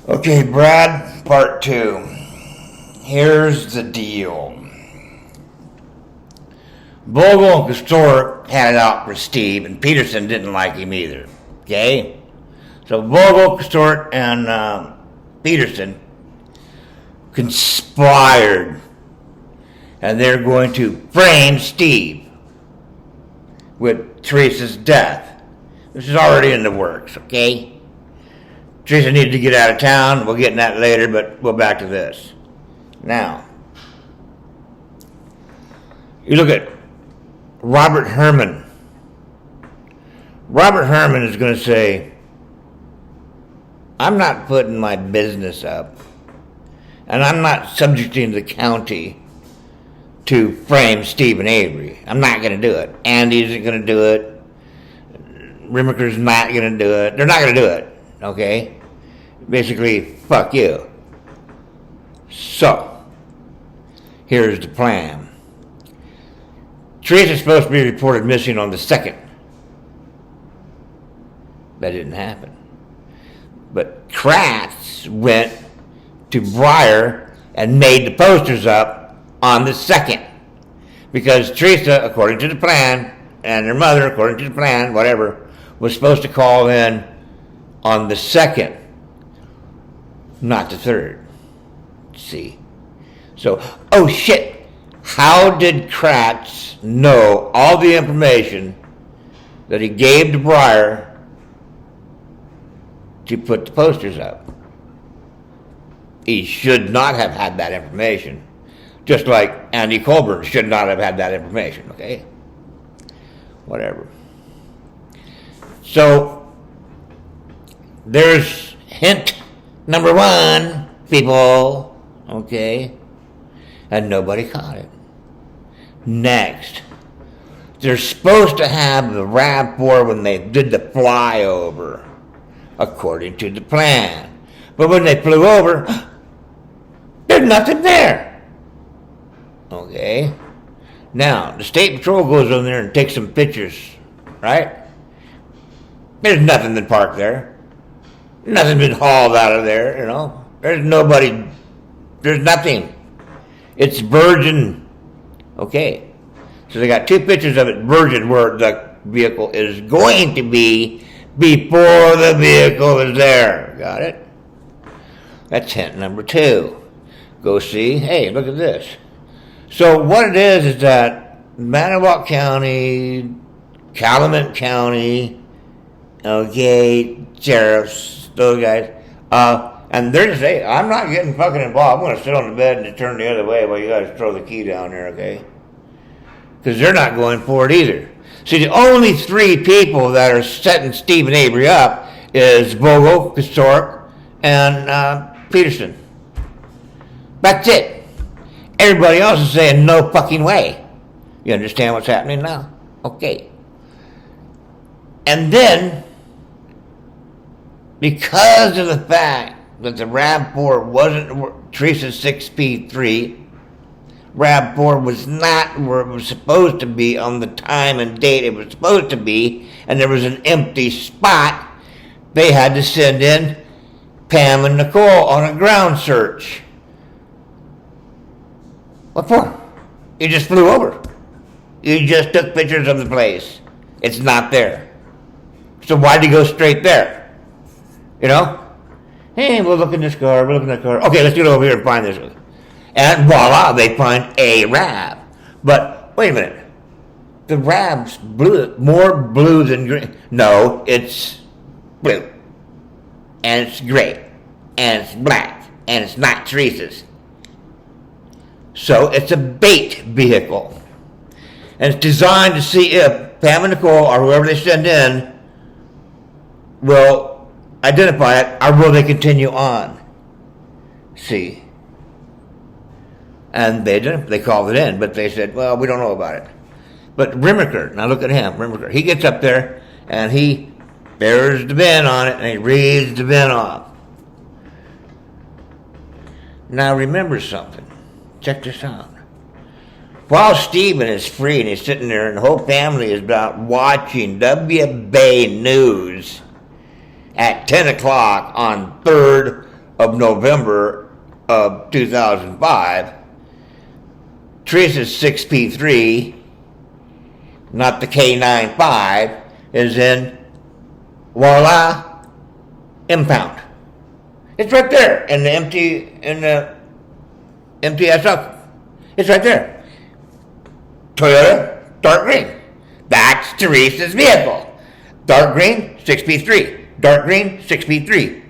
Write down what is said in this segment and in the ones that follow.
Okay, Brad, part two. Here's the deal. Bogle and Castor had it out for Steve, and Peterson didn't like him either. Okay? So Bogle, Castor, and Peterson conspired, and they're going to frame Steve with Teresa's death. This is already in the works, okay? Teresa needed to get out of town. We'll get in that later, but we'll back to this. Now, you look at Robert Herman. Robert Herman is going to say, I'm not putting my business up, and I'm not subjecting the county to frame Stephen Avery. I'm not going to do it. Andy isn't going to do it. Rimmerker's not going to do it. They're not going to do it. Okay? Basically, fuck you. So, here's the plan. Teresa's supposed to be reported missing on the 2nd. That didn't happen. But Kratz went to Breyer and made the posters up on the 2nd. Because Teresa, according to the plan, and her mother, according to the plan, whatever, was supposed to call in on the 2nd, not the 3rd. See? So, oh shit, how did Kratz know all the information that he gave to Breyer to put the posters up? He should not have had that information. Just like Andy Colburn should not have had that information, okay? Whatever. So, there's hint number 1, people, okay? And nobody caught it. Next, they're supposed to have the RAV4 when they did the flyover, according to the plan. But when they flew over, there's nothing there. Okay? Now, the state patrol goes on there and takes some pictures, right? There's nothing been parked there. Nothing's been hauled out of there, you know. There's nobody, there's nothing. It's virgin. Okay. So they got 2 pictures of it virgin where the vehicle is going to be before the vehicle is there. Got it? That's hint number 2. Go see, hey, look at this. So what it is that Manitowoc County, Calumet County, okay, sheriffs, those guys, and they're just saying, I'm not getting fucking involved. I'm going to sit on the bed and turn the other way while you guys throw the key down there, okay? Because they're not going for it either. See, the only 3 people that are setting Stephen Avery up is Vogel, Castor, and Peterson. That's it. Everybody else is saying no fucking way. You understand what's happening now? Okay. And then, because of the fact that the RAV4 wasn't Teresa's 6P3, RAV4 was not where it was supposed to be on the time and date it was supposed to be, and there was an empty spot, they had to send in Pam and Nicole on a ground search. What for? You just flew over. You just took pictures of the place. It's not there. So why'd you go straight there? You know? Hey, we'll look in this car, we'll look in that car. Okay, let's get over here and find this one. And voila, they find a RAV. But, wait a minute. The RAV's blue, more blue than green. No, it's blue. And it's gray. And it's black. And it's not Teresa's. So it's a bait vehicle. And it's designed to see if Pam and Nicole, or whoever they send in, will identify it, or will they continue on? See. And they didn't. They called it in, but they said, well, we don't know about it. But Rimmerker, now look at him, Rimmerker. He gets up there, and he bears the VIN on it, and he reads the VIN off. Now remember something. Check this out. While Stephen is free and he's sitting there and the whole family is about watching WBay News at 10 o'clock on 3rd of November of 2005, Teresa's 6P3, not the K95, is in voila, impound. It's right there in the MTSL. It's right there. Toyota, dark green. That's Teresa's vehicle. Dark green, 6P3. Dark green, 6P3.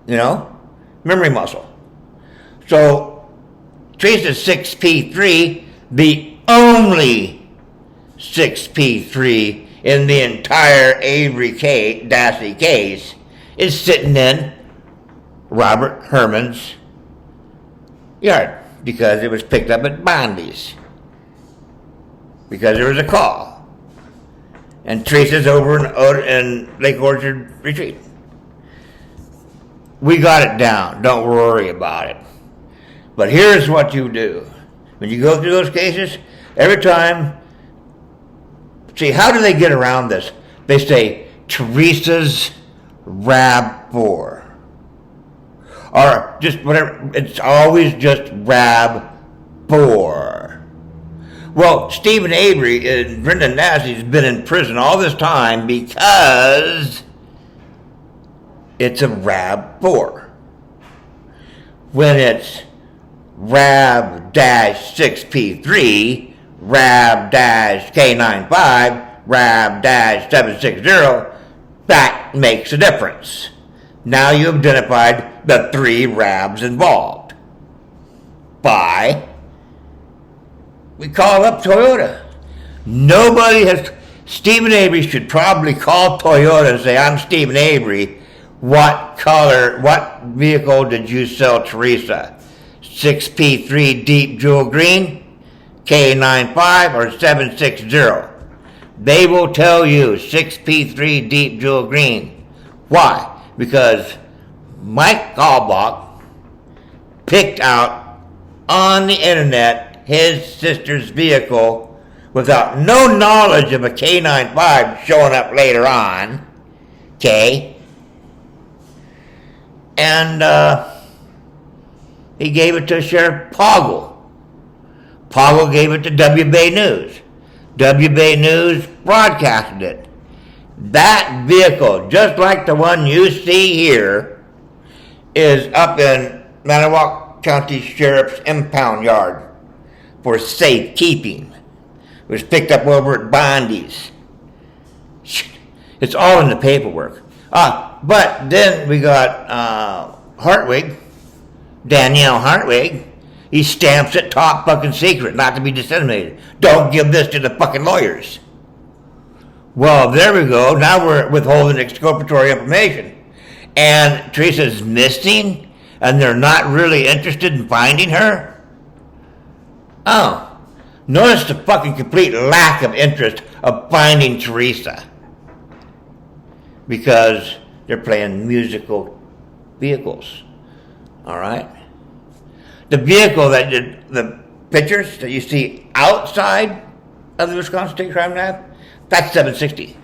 You know? Memory muscle. So, Teresa's 6P3, the only 6P3 in the entire Avery Dassey case, is sitting in Robert Herman's yard because it was picked up at Bondi's. Because there was a call. And Teresa's over in Lake Orchard Retreat. We got it down. Don't worry about it. But here's what you do. When you go through those cases, every time, see, how do they get around this? They say, Teresa's RAV4. Or just whatever, it's always just RAV4. Well, Stephen Avery and Brendan Dassey's been in prison all this time because it's a RAV4. When it's RAV-6P3, RAV-K95, RAV-760, that makes a difference. Now you've identified the 3 RAVs involved. We call up Toyota. Nobody has. Stephen Avery should probably call Toyota and say, I'm Stephen Avery. What vehicle did you sell Teresa? 6P3 deep jewel green, K95, or 760? They will tell you 6P3 deep jewel green. Why? Because Mike Gallbach picked out on the internet his sister's vehicle without no knowledge of a K95 showing up later on. Okay? And he gave it to Sheriff Poggle. Poggle gave it to WBay News. WBay News broadcasted it. That vehicle, just like the one you see here, is up in Manawak County Sheriff's impound yard for safekeeping. It was picked up over at Bondi's. It's all in the paperwork. But then we got Hartwig, Danielle Hartwig. He stamps it top fucking secret, not to be disseminated. Don't give this to the fucking lawyers. Well, there we go. Now we're withholding exculpatory information. And Teresa's missing, and they're not really interested in finding her? Oh, notice the fucking complete lack of interest of finding Teresa. Because they're playing musical vehicles. All right? The vehicle that did the pictures that you see outside of the Wisconsin State Crime Lab, that's 760.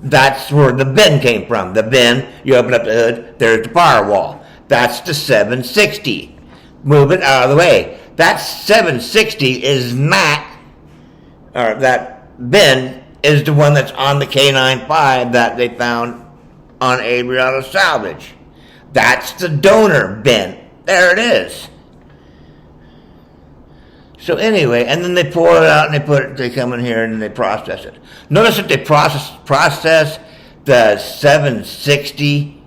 That's where the bin came from. The bin, you open up the hood, there's the firewall. That's the 760. Move it out of the way. That 760 is not, or that bin is the one that's on the K95 that they found on Avery Auto Salvage. That's the donor bin. There it is. So anyway, and then they pull it out and they come in here and they process it. Notice that they process the 760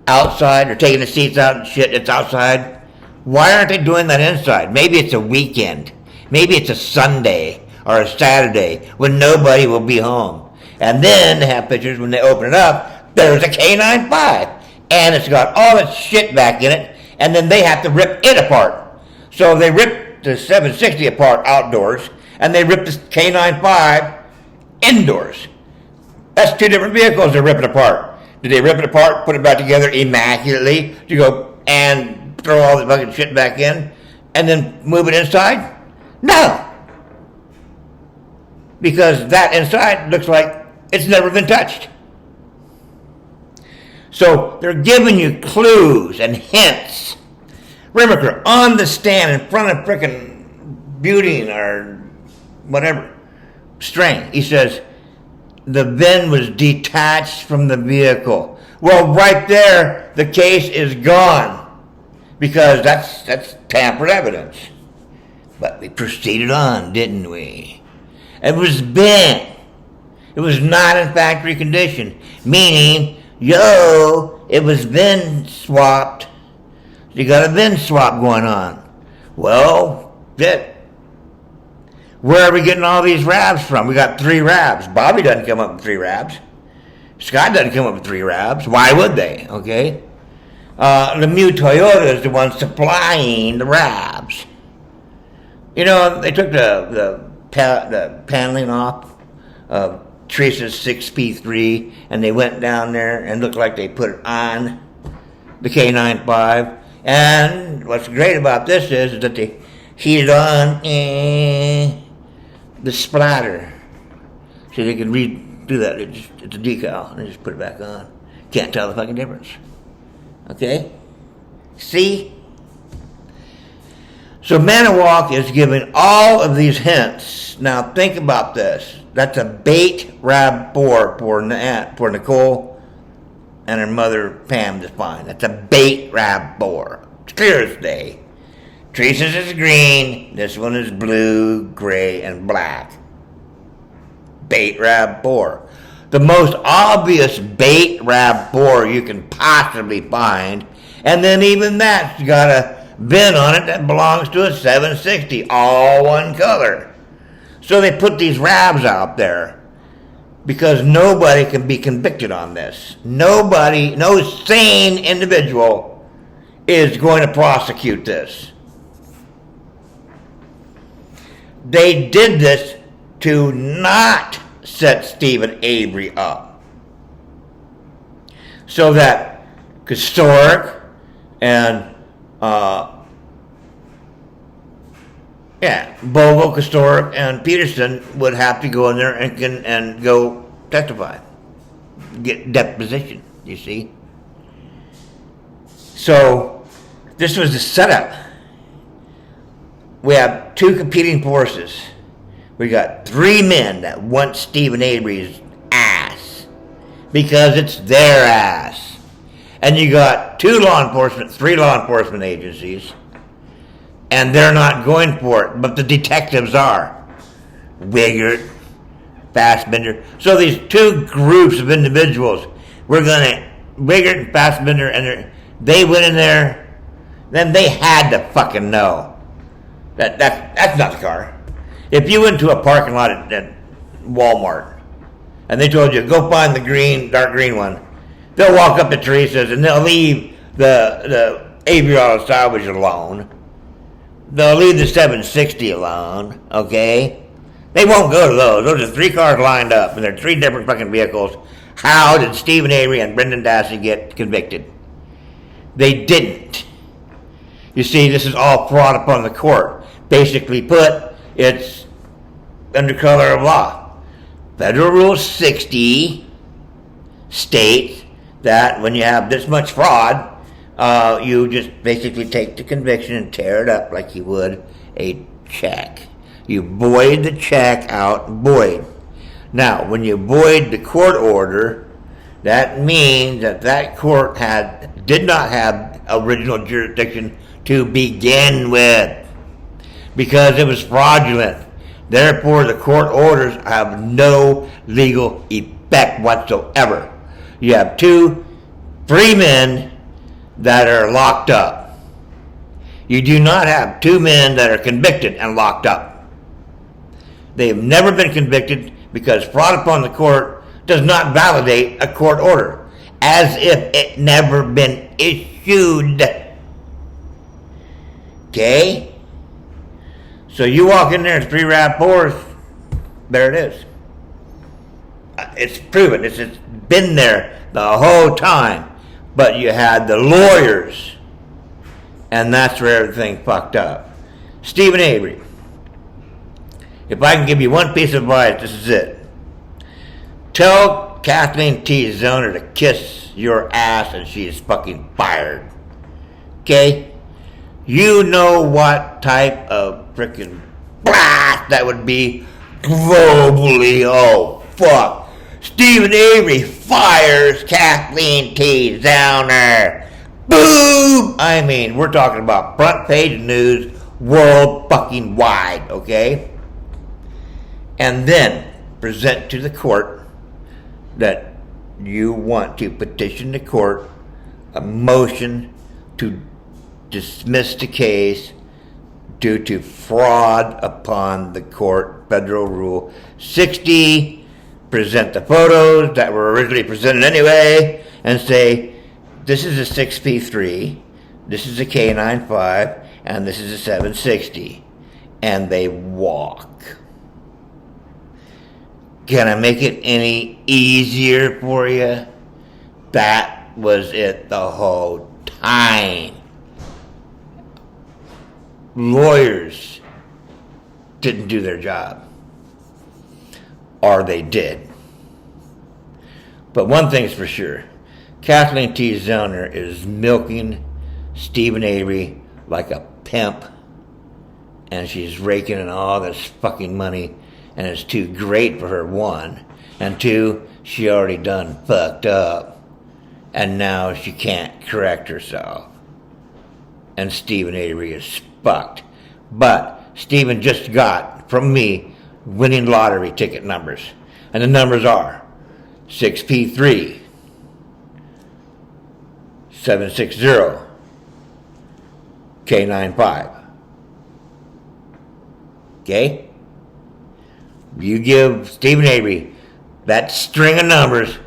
outside. They're taking the seats out and shit. It's outside. Why aren't they doing that inside? Maybe it's a weekend. Maybe it's a Sunday or a Saturday when nobody will be home. And then they have pictures when they open it up. There's a K95. And it's got all its shit back in it. And then they have to rip it apart. So they rip the 760 apart outdoors. And they rip the K95 indoors. That's 2 different vehicles they're ripping apart. Did they rip it apart, put it back together immaculately to go and throw all the fucking shit back in and then move it inside? No. Because that inside looks like it's never been touched. So they're giving you clues and hints. Remaker on the stand in front of frickin' Beauty or whatever Strain. He says the VIN was detached from the vehicle. Well, right there, the case is gone because that's tampered evidence. But we proceeded on, didn't we? It was VIN. It was not in factory condition, meaning, it was VIN swapped. You got a VIN swap going on. Well, where are we getting all these RAVs from? We got 3 RAVs. Bobby doesn't come up with 3 RAVs. Scott doesn't come up with 3 RAVs. Why would they? Okay. Lemieux Toyota is the one supplying the RAVs. They took the paneling off of Teresa's 6P3, and they went down there and looked like they put it on the K95. And what's great about this is that they heated on the splatter, so they can redo that. It's a decal, and they just put it back on. Can't tell the fucking difference. Okay? See? So Manawoc is giving all of these hints. Now think about this. That's a bait RAV for Nicole and her mother Pam to find. That's a bait RAV. It's clear as day. Teresa's is green. This one is blue, gray, and black. Bait RAV. The most obvious bait RAV you can possibly find, and then even that's got a VIN on it that belongs to a 760, all one color. So they put these RAVs out there because nobody can be convicted on this. Nobody, no sane individual is going to prosecute this. They did this to not set Stephen Avery up, so that Historic and Bogle, Historic, and Peterson would have to go in there and go testify, get deposition. You see, so this was the setup. We have 2 competing forces. We got 3 men that want Stephen Avery's ass because it's their ass. And you got 3 law enforcement agencies, and they're not going for it, but the detectives are. Wiggert, Fassbender. So these 2 groups of individuals, Wiggert and Fassbender, and they went in there, then they had to fucking know. That's not the car. If you went to a parking lot at Walmart and they told you, go find the dark green one, they'll walk up to Teresa's and they'll leave the Avery Auto Salvage alone. They'll leave the 760 alone, okay? They won't go to those. Those are 3 cars lined up and they're 3 different fucking vehicles. How did Stephen Avery and Brendan Dassey get convicted? They didn't. You see, this is all fraud upon the court. Basically put, it's under color of law. Federal Rule 60 states that when you have this much fraud, you just basically take the conviction and tear it up like you would a check. You void the check out, void. Now, when you void the court order, that means that court did not have original jurisdiction to begin with, because it was fraudulent. Therefore, the court orders have no legal effect whatsoever. You have 2 free men that are locked up. You do not have 2 men that are convicted and locked up. They have never been convicted because fraud upon the court does not validate a court order, as if it never been issued. Okay? So you walk in there, it's 3 RAV4s, there it is. It's proven, it's been there the whole time. But you had the lawyers, and that's where everything fucked up. Stephen Avery, if I can give you one piece of advice, this is it. Tell Kathleen T. Zoner to kiss your ass and she is fucking fired. Okay? You know what type of freaking blast that would be globally. Oh, fuck. Stephen Avery fires Kathleen T. Zoner. Boom! I mean, we're talking about front page news world fucking wide, okay? And then present to the court that you want to petition the court a motion to dismiss the case due to fraud upon the court, Federal Rule 60. Present the photos that were originally presented anyway and say, this is a 6P3, this is a K95, and this is a 760. And they walk. Can I make it any easier for you? That was it the whole time. Lawyers didn't do their job. Or they did. But one thing's for sure. Kathleen T. Zoner is milking Stephen Avery like a pimp. And she's raking in all this fucking money. And it's too great for her, one. And two, she already done fucked up. And now she can't correct herself. And Stephen Avery is fucked. But Stephen just got, from me, winning lottery ticket numbers. And the numbers are 6P3, 760, K95. Okay? You give Stephen Avery that string of numbers,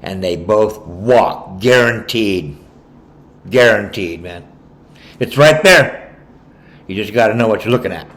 and they both walk. Guaranteed. Guaranteed, man. It's right there. You just got to know what you're looking at.